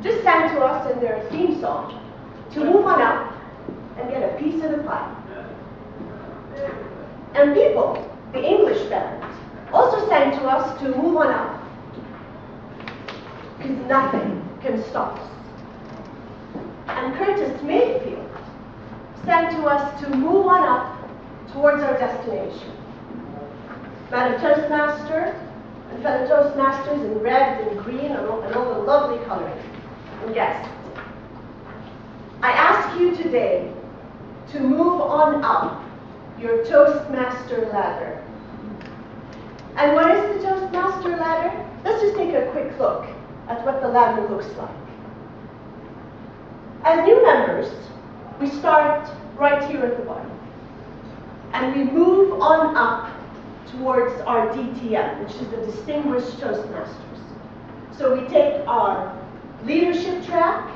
just sang to us in their theme song to move on up and get a piece of the pie. And people, the English band, also sang to us to move on up, because nothing can stop us. And Curtis Mayfield sang to us to move on up towards our destination. Madam Toastmaster and fellow Toastmasters in red and green and all the lovely colors and guests. I ask you today to move on up your Toastmaster ladder. And what is the Toastmaster ladder? Let's just take a quick look at what the ladder looks like. As new members, we start right here at the bottom. And we move on up towards our DTM, which is the Distinguished Toastmasters. So we take our leadership track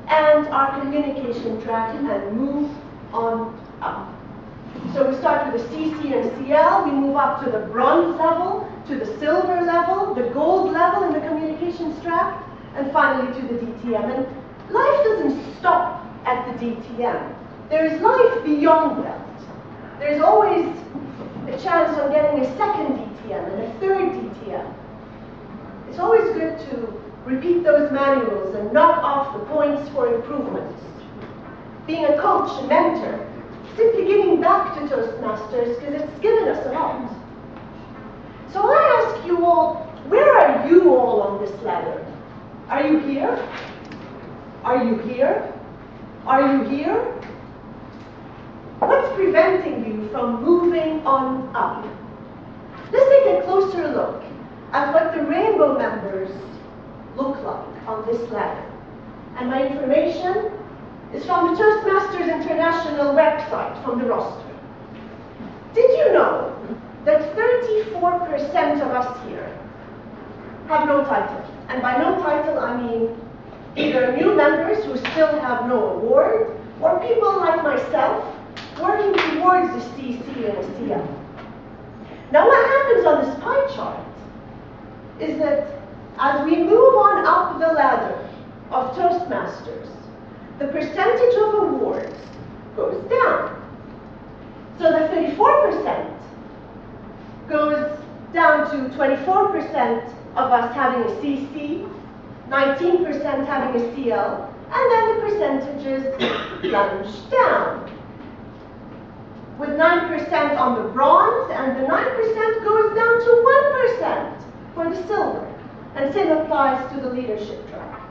and our communication track and move on up. So we start with the CC and CL, we move up to the bronze level, to the silver level, the gold level in the communications track, and finally to the DTM. And life doesn't stop at the DTM. There is life beyond that. There's always a chance of getting a second DTM and a third DTM. It's always good to repeat those manuals and knock off the points for improvements. Being a coach, a mentor, simply giving back to Toastmasters because it's given us a lot. So I ask you all, where are you all on this ladder? Are you here? Are you here? Are you here? What's preventing you from moving on up? Let's take a closer look at what the rainbow members look like on this ladder. And my information is from the Toastmasters International website, from the roster. Did you know that 34% of us here have no title? And by no title, I mean either new members who still have no award, or people like myself working towards a CC and a CL. Now what happens on this pie chart is that as we move on up the ladder of Toastmasters, the percentage of awards goes down. So the 34% goes down to 24% of us having a CC, 19% having a CL, and then the percentages plunge down. With 9% on the bronze, and the 9% goes down to 1% for the silver. And same applies to the leadership track.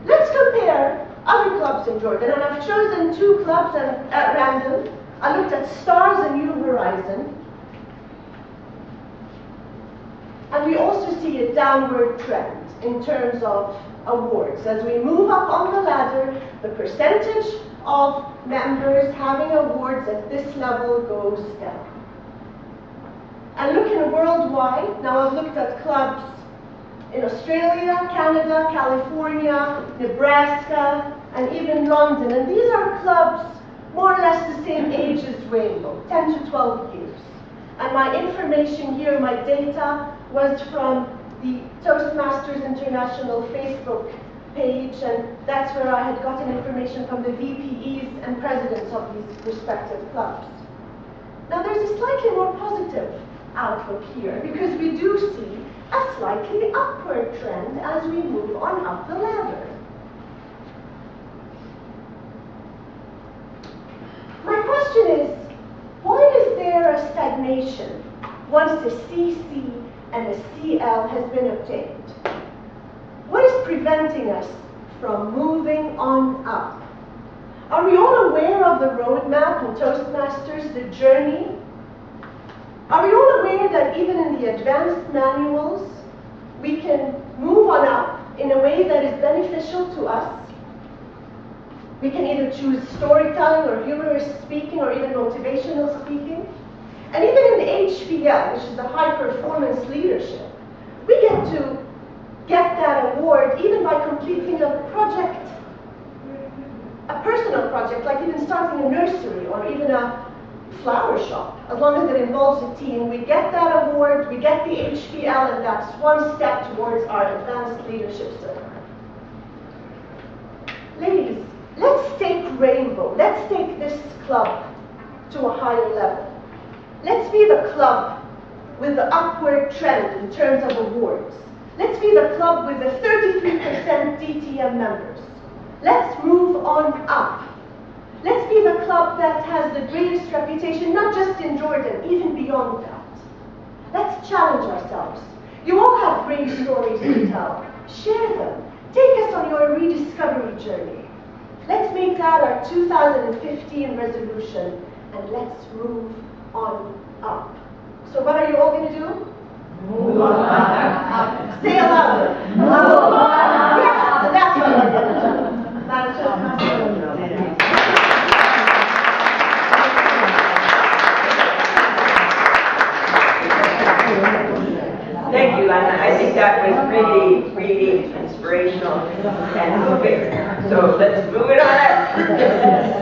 Let's compare other clubs in Jordan, and I've chosen two clubs at random. I looked at Stars and New Horizon. And we also see a downward trend in terms of awards. As we move up on the ladder, the percentage of members having awards at this level goes down. And looking worldwide, now I've looked at clubs in Australia, Canada, California, Nebraska, and even London. And these are clubs more or less the same age as Rainbow, 10 to 12 years. And my information here, my data, was from the Toastmasters International Facebook page, and that's where I had gotten information from the VPEs and presidents of these respective clubs. Now there's a slightly more positive outlook here, because we do see a slightly upward trend as we move on up the ladder. My question is, why is there a stagnation once the CC and the CL has been obtained? What is preventing us from moving on up? Are we all aware of the roadmap in Toastmasters, the journey? Are we all aware that even in the advanced manuals, we can move on up in a way that is beneficial to us? We can either choose storytelling or humorous speaking or even motivational speaking. And even in the HPL, which is the high performance leadership, we get to get that award even by completing a project, a personal project, like even starting a nursery or even a flower shop. As long as it involves a team, we get that award, we get the HPL, and that's one step towards our advanced leadership circle. ladies, let's take Rainbow. Let's take this club to a higher level. Let's be the club with the upward trend in terms of awards. Let's be the club with the 33% DTM members. Let's move on up. Let's be the club that has the greatest reputation, not just in Jordan, even beyond that. Let's challenge ourselves. You all have great stories to tell. Share them. Take us on your rediscovery journey. Let's make that our 2015 resolution, and let's move on up. So what are you all going to do? Move on up. Say it louder. Move on up. Yes, that's what we're going to do. That's just Thank you, Lana. I think that was really, really inspirational and moving. So let's move it on up.